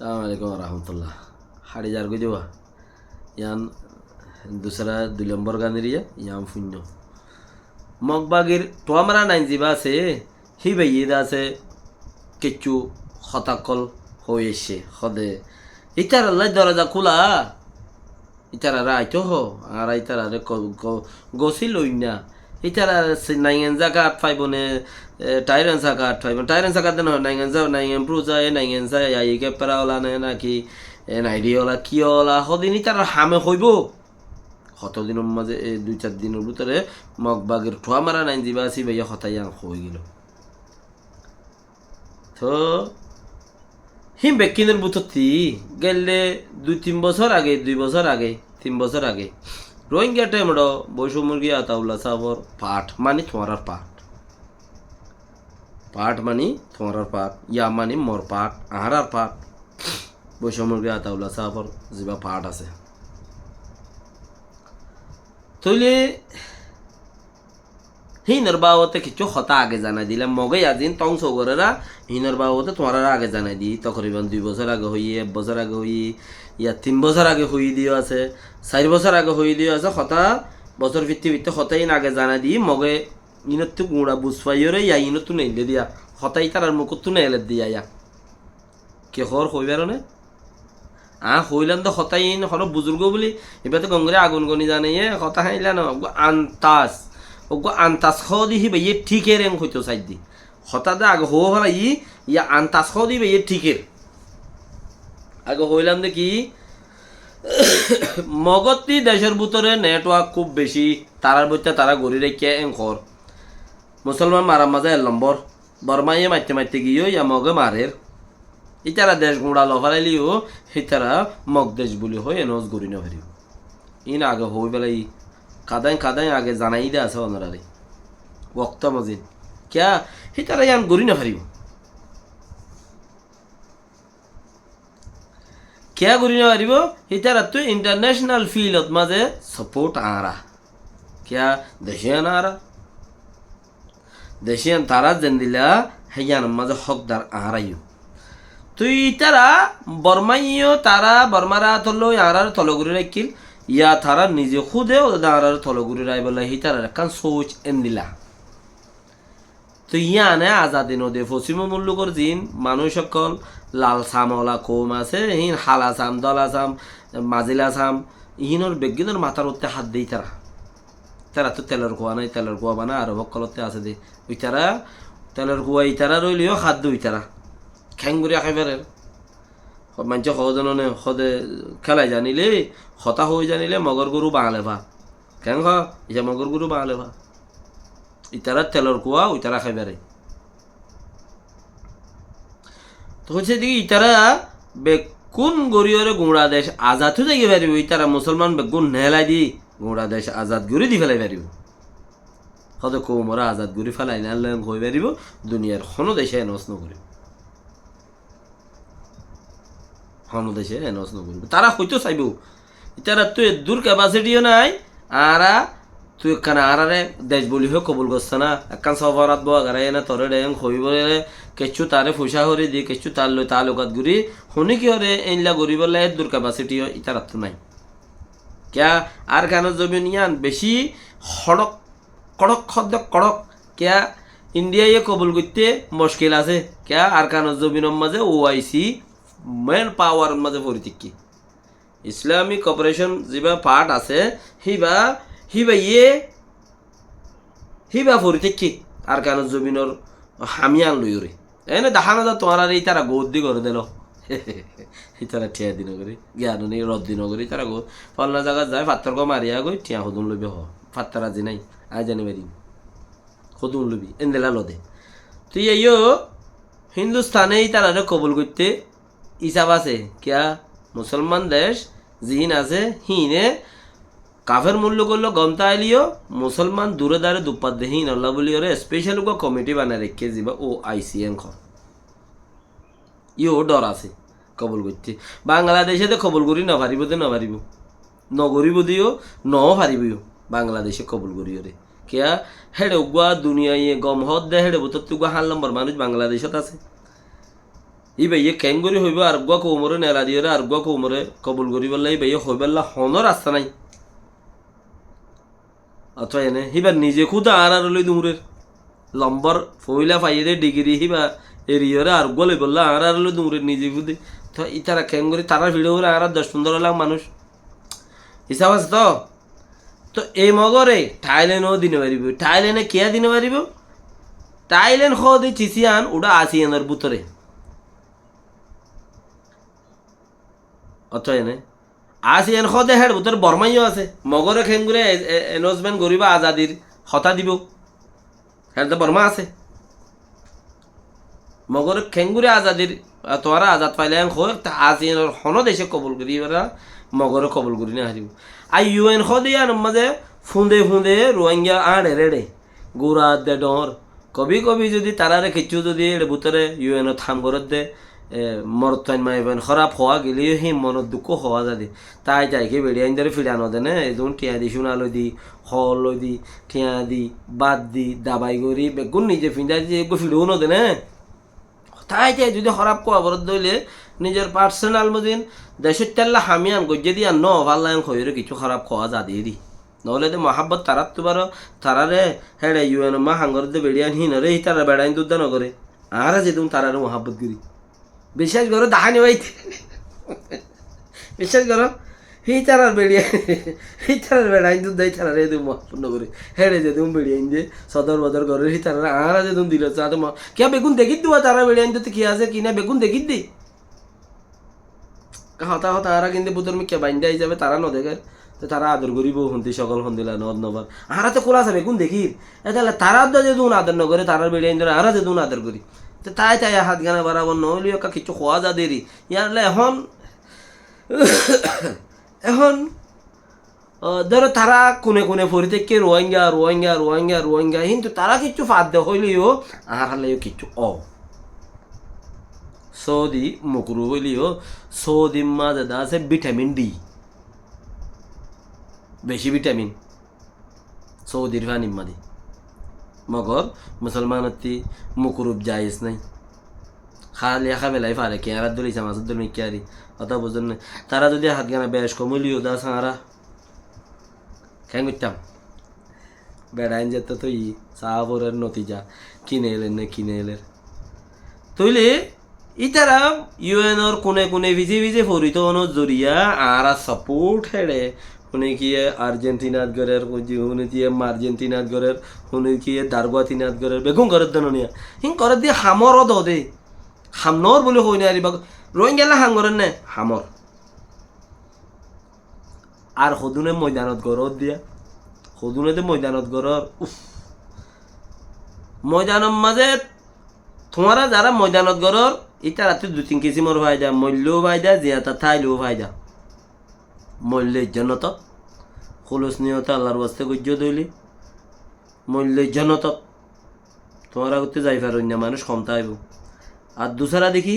সালাম আলাইকুম রহমতুল্লাহ হাড়ি যার গই দেওয়া ইয়ান দুসরা 2 নম্বর গানেরিয়া ইয়াম শূন্য মগবাগির তোয়ামারা নাইন যিবা আছে হি বাইদ আছে কেচু হতাকল হয়েছে সদে ইতার আল্লাহ দরজা খোলা ইতারা রাইতো হ আর ইতারা গছিল না ইতারা নাইন জায়গা আট ফাইবনে টাইরেন জায়গা আট ফাইব টাইরেন জায়গা দেন নাইন যা নাইন প্রুজায় নাইন যায় আইকে পেরাওলা নে নাকি নাইডিওলা কিওলা সদিন ইতারা হামে হইব কতদিনের মাঝে এই 2-4 দিনের ভিতরে মগবাগের ঠোয়া মারা নাইন যিবা আছি ভাইয়া হতাইয়া হয়ে গেল তো হিম বেকিনের বুথতি গেলে 2-3 বছর আগে 2 বছর আগে 3 বছর আগে রোহিঙ্গা টাইমড় বৈশু মুরগি আতাউল্লা সাহর পাঠ মানে তোমার পাঠ পাঠ মানে তোমার পাঠ ইয়া মানে মোর পাঠ আহারার পাঠ বৈশু মুরগি আতাউল্লা সাহর যিবা পাঠ আছে তইলে হিনর বাবতে কিছু হতা আগে জানাই দিলাম মগে আজিন টং সগরেরা হিনর বাবতে তোমার আগে জানাই দি তকরিবান 2 বছর আগে হই 1 বছর আগে হই ইয়া 3 বছর আগে হই দিও আছে 4 বছর আগে হই দিও আছে হতা বছর ভিত্তি হতাই আগে জানাই দি মগে ইনত্তু গুঁড়া বুঝপাইরে ইয়া ইনত্তু নেইলে দিয়া হতাই তার মুখত্তু নেলে দিয়া ইয়া কে হর হইবার নে হইলাম তো হতাই হর বুজুর্গ বলি এবার তো গঙ্গরে আগুন গনি জানাইয়ে হতা হাইলা না আন্তাস ওগো আন্তাস খাওয়া দি হিবে ইয়ে ঠিকের এম হইতো সাইড দি হঠাৎ আগে হো হলা ইয়া আন্তাস খাওয়া দিবে ইয়ে ঠিকের আগে হইলাম দেখি মগতি দেশের ভিতরে নেটওয়ার্ক খুব বেশি তারার বইতে তারা গড়ি রেখে এম খর মুসলমান মারার মাঝে 1 নম্বর বর্মাইয়ে মারতে গিয়েও ইয়া মগে মারের ইতারা দেশ গুঁড়া লফালাইলিও সিতারা মগ দেশ বলি হয় এনজ গড়ি নভেরিও ইন আগে হই বেলা কাদাই আগে জানাই দে আছে অনারারে ওক্ত মজিদ ক্যা হিতারা ইয়ান গড়ি না পারিব ক্যা গড়ি না পারিব হিতারা তো ইন্টারন্যাশনাল ফিল্ডত মাঝে সাপোর্ট আরা ক্যা দেশিয়ান আরা দেশিয়ান তারা যেন দিলা হেয়ান মাঝে হকদার আরাইও তুই তারা বর্মাইও তারা বর্মারা তলো আরার তলগুড়ি রাখিল ইয়া তারা নিজে খুদেও দাঁড়ার তলগুড়ি রাই বলে হিতারা কান সোচ এন দিলা তো ইয়ানে আজাদি নদী পশ্চিম মুল্লুকর জিন মানুষ সকল লাল সামলা কম আছে হিন হালা সাম দলা সাম মাজিলা সাম ইহিনর বেগিনের মাথার উত্তে হাত দেই তারা তারা তো তেলের কুয়া নাই তেলের কুয়া বানা আর বকলতে আছে দে ওই তারা তেলের কুয়া ইতারা রইলেও হাত দুই তারা খ্যাঙ্গুরি একেবারে মানুষ সহজনে সদে খেলাই জানিলে হতা হয়ে জানিলে মগর গরু বাঙালে ভা কেন ইয়া মগর গরু বাঙালে ভা ইতারা তেলর কুয়া ওই তারা খাইবারে তো হচ্ছে দেখি ইতারা বেগুন গরিয়রে গুঁড়া দেশ আজাদ হয়ে যাই পারিব ইতারা মুসলমান বেগুন নেলাই দি গুঁড়া দেশ আজাদ গড়ি দি ফেলাই পারিব সদে কৌমরা আজাদ গড়ি ফেলাই না হয়ে পারিব দুনিয়ার কোনো দেশে এনস নকরিব কোনো দেশে এনস নকরিব তারা হয়তো চাইব ইতারা তো দূর ক্যাপাসিটিও নাই আরা তুই একখান আরারে দেশ বলি হয়ে কবুল করছে না একখান সফরাত বো আগারে না তোরে ডেং হই বলে কেঁচু তারে পয়সা হরে দিয়ে কেঁচু তার লই তালুকাত ঘুরি শুনি কি হরে এইলা ঘুরি বলে দূর ক্যাপাসিটি ইতার তো নাই ক্যা আর কেন জমিন ইয়ান বেশি সড়ক কড়ক খদ্দ কড়ক ক্যা ইন্ডিয়ায় কবুল করতে মুশকিল আছে ক্যা আর কেন জমিনের মাঝে ওআইসি মেন পাওয়ার মাঝে পরিতিকি ইসলামিক কপারেশন যেবা পার্ট আছে হিবা পরিতিকি আর কেন জমিনের হামিয়ান লইরে এনে দেখা না তোমার আর এই তারা গদ্দি করে দিল তারা ঠিয়া দিন করি জ্ঞান নেই রদ দিন করি তারা গো ফলনা জায়গা যায় ফাত্তর কো মারিয়া গই ঠিয়া সদুন লবি ফাত্তার আজি নাই আই জানি পারি সদুন লবি এনদেলা লদে তুই এইও হিন্দুস্তানেই তারা কবুল করতে ইসাব আছে কিয়া মুসলমান দেশ জিন আছে হিনে কাফের মূল্য করলো গমতা আইলিও মুসলমান দূরে দাঁড়ে দুপাত দেহীন আল্লাহ বলি ওরে স্পেশাল কমিটি বানায় রেখে যাবা ও আইসিএম খ ইও ডর আছে কবল করতে বাংলাদেশে তো কবল করি না পারিব তো না পারিব নগরিব দিও ন পারিবও বাংলাদেশে কবল করি ওরে কেয়া হেডে উগুয়া দুনিয়ায় গম হদ দে হেডে বোতর তুগুয়া 1 নম্বর মানুষ বাংলাদেশত আছে ই ভাইয়ে কেঙ্গুরি হইব আর গুয়া কৌমরে নেলা দিয়ে আর গুয়া কৌমরে কবুল করি বললে এই ভাইয়ে হইবেল্লা হনর রাস্তা নাই অথবা এনে হিবার নিজে খুদা আর লই দুমুরের লম্বর ফইলা ফাইয়ে ডিগ্রি হিবা এরিয়রে আর গলে বললা আর লই দুমুরের নিজে খুদে তো ইতারা কেঙ্গুরি তারা ভিডিও করে আর 10-15 লাখ মানুষ হিসাব আছে তো তো এই মগরে থাইল্যান্ডও দিনে পারিব থাইল্যান্ডে কে দিনে পারিব থাইল্যান্ড খদে চিসিয়ান ওটা আসিয়ানের ভিতরে অথবা এনে আসিয়ান খদে হেড ভিতরে বর্মাইও আছে মগরে খেঙ্গুরে এনাউন্সমেন্ট করিবা আজাদির হতা দিব হেড বর্মা আছে মগরে খেঙ্গুরে আজাদির তোরা আজাদ পাইলে হয় তা আসিয়ানের হন দেশে কবুল করি মগরে কবুল করি না হারিব আর ইউএন খদিয়ান মাঝে ফুঁদে ফুঁদে রোহিঙ্গা আড়ে রেড়ে গোড়া দে ডর কবি কবি যদি তারারে কিছু যদি এর ভিতরে ইউএনও থাম করে দে মরতাইন মাইবেন খারাপ হওয়া গেলে সেই মনত দুঃখ হওয়া যাবে তাই তাইকে বেড়ে আইন ধরে ফিরানো দেনে এজন টিয়া দি সোনা লই দি হল লই দি টিয়া দি বাদ দি দাবাই করি বেগুন নিজে ফিন্দাই দিয়ে ফিরেও নদেনে তাই তাই যদি খারাপ কোয়া বরত দইলে নিজের পার্সোনাল মদিন দেশের তেল্লা হামিয়ান গজ্জে দিয়া ন ভাল্লায়ন খয়ের কিছু খারাপ খাওয়া যা দিয়ে দি নহলে তো মহাব্বত তারাত তো পারো তারারে হেড়ে ইউএন মা হাঙ্গর দে বেড়িয়ান হিনরে হি তারা বেড়াইন দুধ নগরে আর যে তুমি তারারে মহাব্বত করি বিশ্বাস করো দাহানি ভাই বিশ্বাস করো সেই তারার বেড়িয়া সেই তারার বেড়াইন দুধ দেয় তারারে তুমি মহাপূর্ণ করে হেড়ে যে তুমি বেড়িয়াইন যে সদর বদর করে সেই তারা আর যে তুমি দিল চা তো কে বেগুন দেখিত দিবা তারা বেড়িয়াইন তো কি আছে কিনা বেগুন দেখিত দি হতা হতা আরা কিন্তু পুতর মিকে বাইন্দা যাবে তারা নদেখে তো তারা আদর করিব হন্তি সকল হন্দিলা নদ নবার আরা তো কোলা যাবে কোন দেখি তাহলে তারা যে দুন আদর নগরে তারার বেড়িয়াইন ধরে আরা যে দুন আদর করি তো তাই তাই হাত গানা বাড়াবো নহলে কিছু খোয়া যা দেরি ইয়ারলে এখন এখন ধরো তারা কোনে কোনে ফরি থেকে রোহিঙ্গা রোহিঙ্গা রোহিঙ্গা রোহিঙ্গা কিন্তু তারা কিছু ফাঁদ দে হইলেও আর হালেও কিছু সৌদি মুকুরু হইলেও সৌদি মাঝে আছে ভিটামিন ডি বেশি ভিটামিন সৌদির ফানির মাঝে মগর মুসলমানতি মুকুরুব জায়েজ নাই খালি একা বেলাই ফারে কে আর দলিছে মাছের দল মিকে আরি কথা বুঝুন না তারা যদি হাত গানা বেশ কমলিও দা সারা কেন করতাম বেড়াইন যেত তো ই সাহাবরের নতিজা কিনে এলেন না কিনে এলেন তইলে ইতারা ইউএনর কোনে কোনে ভিজে ভিজে ফরিত জরিয়া আর সাপোর্ট হেড়ে শুনে কি আর্জেন্টিনাত গরের শুনে কি আর্জেন্টিনাত গরের শুনে কি দারগুয়াতিনাত গরের বেগুন গরের দননিয়া হিং করে দিয়ে হামরও দ দে হামনর বলে হই না আরিবা রোহিঙ্গা হাঙ্গরের নে হামর আর সদুনে ময়দানত গরত দিয়া সদুনে দে ময়দানত গরর উফ ময়দানের মাঝে তোমারা যারা ময়দানত গরর এটা রাতে 2-3 কিসিমর ফায়দা মূল্যও ফায়দা জিয়াতা থাইলেও ফায়দা মূল্যের জনত খোলস নিয়ত আল্লাহর বাস্তে গজ্য দইলি মূল্যের জনত তোমারা করতে যাই পারো না মানুষ ক্ষমতা আইব আর দুসারা দেখি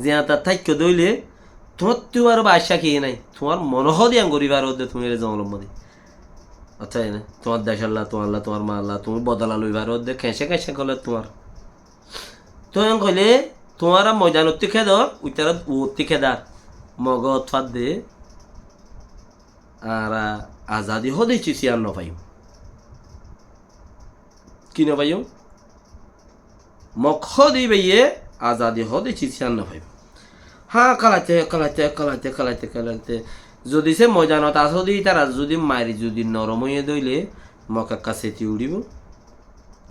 জিয়াতা থাক্য দইলে তোমার তুই আর বাসা খেয়ে নাই তোমার মনহ দিয়া গরিবার হতে তুমি জঙ্গলের মধ্যে আচ্ছা না তোমার দেশ আল্লাহ তোমার আল্লাহ তোমার মা আল্লাহ তুমি বদলা লইবার হতে খেঁচে খেঁচে গলে তোমার তো কইলে তোমারা ময়দানতি খেদর উইতারা উত্তি খেদার মগত ফাদ দে আর আজাদি হদে চিসি আর নপাইম কি নপাইম মখ দি বেয়ে আজাদি হদে চিসি আর নপাইম হ্যাঁ কালাতে কালাতে কালাতে কালাতে কালাতে যদি সে ময়দানত আস দি তারা যদি মারি যদি নরম হয়ে দইলে মকা কাছেতি উড়িব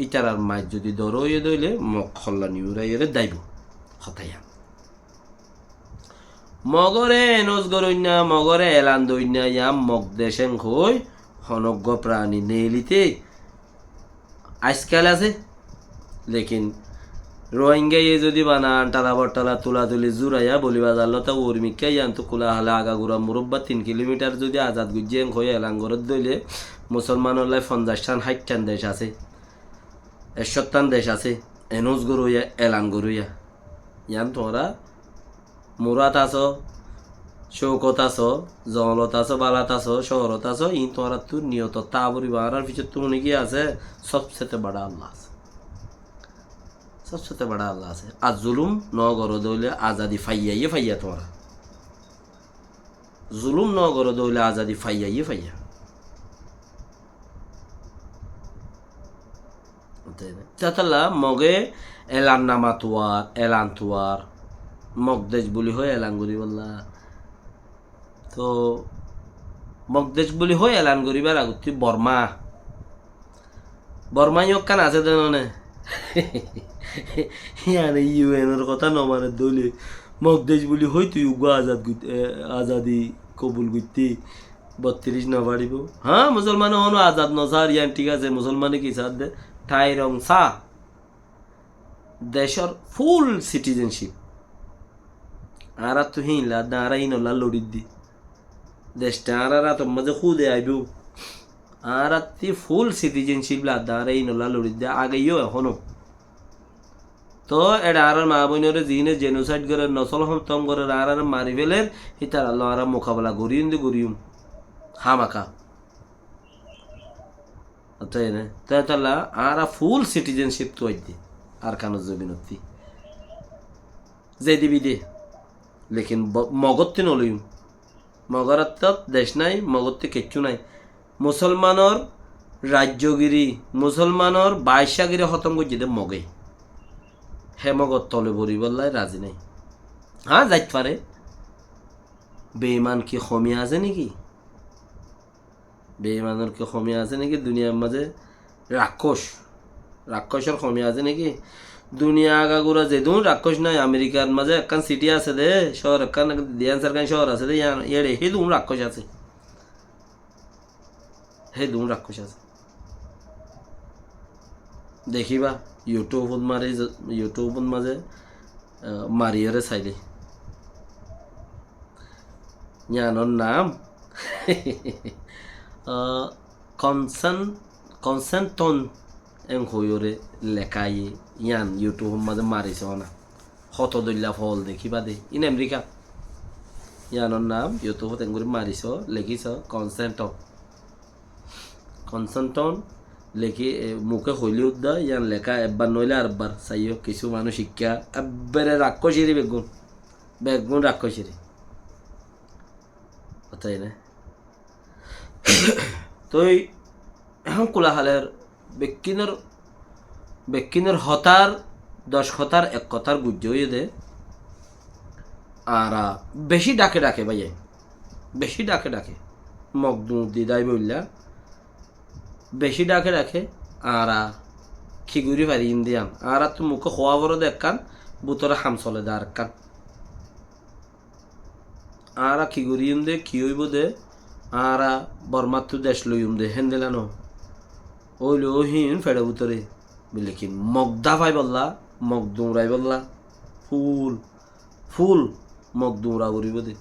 ইতারার মাছ যদি দর হয়ে দইলে মক খল্লানি উড়াইয়ে দাইব হতাইয়া মগরে এনজ গরইনা মগরে এলান দইনা ইয়াম মগ দেশেন খই হনজ্ঞ প্রাণী নেলিতে আজকাল আছে লেকিন রোহিঙ্গা যদি বানান টালা বট্টালা তুলা তুলি জুরাইয়া বলিবা জানলো তা উর্মিকা ইয়ান তো কুলা হালে আগা গুড়া মুরব্বা 3 কিলোমিটার যদি আজাদ গুজিয়েন খই এলান গরত দইলে মুসলমানের লাই 50টান 60টান দেশ আছে 100টান দেশ আছে এনজ গরইয়া এলান গরইয়া ইয়ান তোমরা মুরাত আছো শৌকত আছো জঙ্গলত আছো বালাত আছো শহরত আছো ই তোমরা তোর নিয়ত তা বলি বাড়ার পিছনে তুমি কি আছে সবচেয়ে বড় আল্লাহ আছে সবচেয়ে বড় আল্লাহ আছে। আর জুলুম ন গর দইলে আজাদি ফাইয়াইয়ে ফাইয়া, তোমরা জুলুম ন গর দইলে আজাদি ফাইয়াইয়ে ফাইয়া। তাতাল্লা মগে এলান নামা তোয়ার এলান তোয়ার মগদেশ বলি হয় এলান করি বললা। তো মগদেশ বলি হয় এলান করিবার আগত বর্মা বর্মাই কান আছে তেনে ইউএনের কথা নমানে দলে মগদেশ বলি হই তুই উগা আজাদি কবুল করতে 32 না বাড়িব। হ্যাঁ মুসলমান হনো আজাদ নসার ইয়ান ঠিক আছে, মুসলমানে কি সাথ দে ঠাই রং সা দেশর ফুল সিটিজেনশিপ আর তো হিনলা দাঁড়া হিনলা লড়ি দি দেশটা আর তোর মাঝে খুদে আইব আর ফুল সিটিজেনশিপ লা দাঁড়া হিনলা লড়ি দে আগেও এখনো। তো এটা আর মা বোনের জিনে জেনোসাইড করে নসল হতম করে আর মারি ফেলের হিতার আল্লাহ আর মোকাবেলা গড়িয়ে দে গড়িউম হামাকা তাই না। তাই তাহলে আর ফুল সিটিজেনশিপ তো দি আর কানো জমিনতি যে দিবি দে, লেকিন মগত্তি নলইম মগরাত দেশ নাই, মগত্তি কিচ্ছু নাই। মুসলমানর রাজ্যগিরি মুসলমানর বাইশাগিরি খতম করছি দে মগে হে মগত তলে বরি বললাই রাজি নাই। হ্যাঁ যাইত পারে, বেঈমান কি খমিয়া আছে নাকি? বেঈমানের কি খমিয়া আছে নাকি দুনিয়ার মাঝে? রাক্ষসের খমিয়া আছে নাকি? দুনিয়া আগাগুড়া যেদুন রাক্ষস নাই। আমেরিকার মাঝে একখান সিটি আছে দে শহর, একখান দিয়ানসার খান শহর আছে দে ইয়ারে হে দুন রাক্ষস আছে, হে দুন রাক্ষস আছে। দেখিবা ইউটিউবত মাঝে মারিয়রে চাইলে ইয়ানোর নাম কনসেন্টন এম হইরে লেখাই ইয়ান ইউটিউব মাঝে মারিছ না হত দল্লা ফল দেখিবা দে ইন আমেরিকা ইয়ানোর নাম ইউটিউবত এম করে মারিছ লেখিছ কনসেন্টন লেখি মুখে হইলি উদ্দা ইয়ান লেখা একবার নইলে আরবার চাইও কিছু মানুষ শিক্ষা একবারে রাক্ষসিরি বেগুন রাক্ষসিরি তাই না। তই এখন কোলাহালের বেকিনের হতার 10 কথার 1 কথার গুজ্জ হয়ে দে আর বেশি ডাকে ভাইয়ে, বেশি ডাকে মগদু দিদাই বললা বেশি ডাকে আর খিগুড়ি পারি ইন্দিয়ান আর তো মুখে খোয়া বড় দেখান বুতরে হাম চলে দে আর কান আর খিগুড়ি দে কি হইব দে আর বর্মার তো দেশ লইম দে হেন দিলানো ওইল হিন ফেড়ে বুতরে বলে কি মগদা ভাই বললা মগ দৌড়াই বললা ফুল মগ দৌড়া করিব দে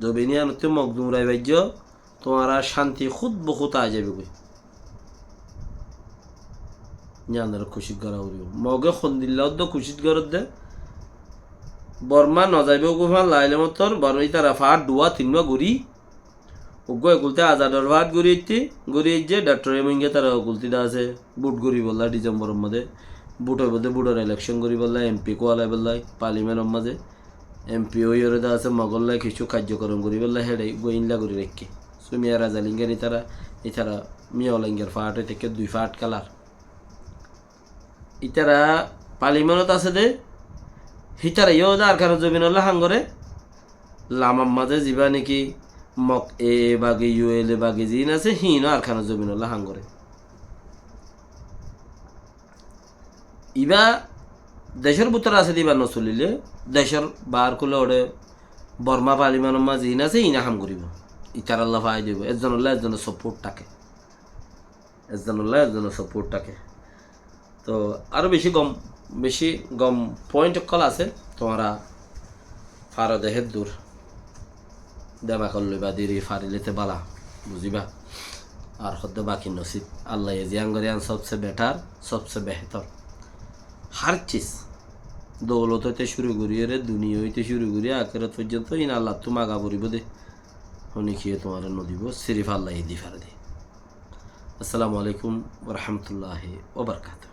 জবিনি আনতে মগ দৌড়াই বাইজ তোমার শান্তি খুদ বহুত আ যাবে গই জানার খুশি করা করিব মগে সন্দিল্লা খুশিত ঘরত দে বর্মা নজাইব গোফান লাইলে মতর বর্মাই তারা ফাট দুয়া তিনবা ঘুরি উগ্র এগুলতে আজাদর ফাট ঘুরি যে ডাক্তার এমঙ্গে তারা গুলতি দা আছে বুট ঘুরি বললা ডিসেম্বরের মধ্যে বুটের মধ্যে বুটের ইলেকশন করি বললা এমপি কোয়ালাই বললাই পার্লিমেন্টের মাঝে এমপি ওইরে দা আছে মগল্লাই কিছু কার্যক্রম করি বললা হেডে গোইনলা করি রেখে সুমিয়া রাজালিঙ্গের ইতারা মিয়ালিঙ্গের ফাট থেকে 2 ফাট কালার ইতারা পার্লিমেন্টত আছে দে হিতারা ইও আর কারো জমিনল্লা হাঙ্গরে লামার মাঝে যাবা নাকি মক এ বাগে ইউএল এ বাগে জিন আছে হিন আর খানো জমিনল্লা হাঙ্গরে ইবা দেশের ভিতরে আছে দিবা নচলিলে দেশের বার করলে ওরে বর্মা পালিমানের মাঝে জিন আছে ইনা হাম করিব ইতার আল্লাহ ভাই দিব একজনের সাপোর্ট থাকে তো আরো বেশি গম পয়েন্ট কল আছে তোমরা ফারো দেহের দূর দেবা করলে বা দিরি ফারিলেতে বালা বুঝিবা আর হদ্দ বাকি নসিব আল্লাহ জিয়াঙ্গরিয়ান সবসে বেটার সবসে বেহতর হার চিজ দৌলত হইতে শুরু করিয়ে রে দুনিয়া হইতে শুরু করিয়া আখেরাত পর্যন্ত ইন আল্লাহ তো মাগা পড়িব দে হনি খেয়ে তোমার নদীব সিরিফ আল্লাহ দি ফারে দে। আসসালামু আলাইকুম ওয়া রাহমাতুল্লাহি ওয়া বারাকাতুহু।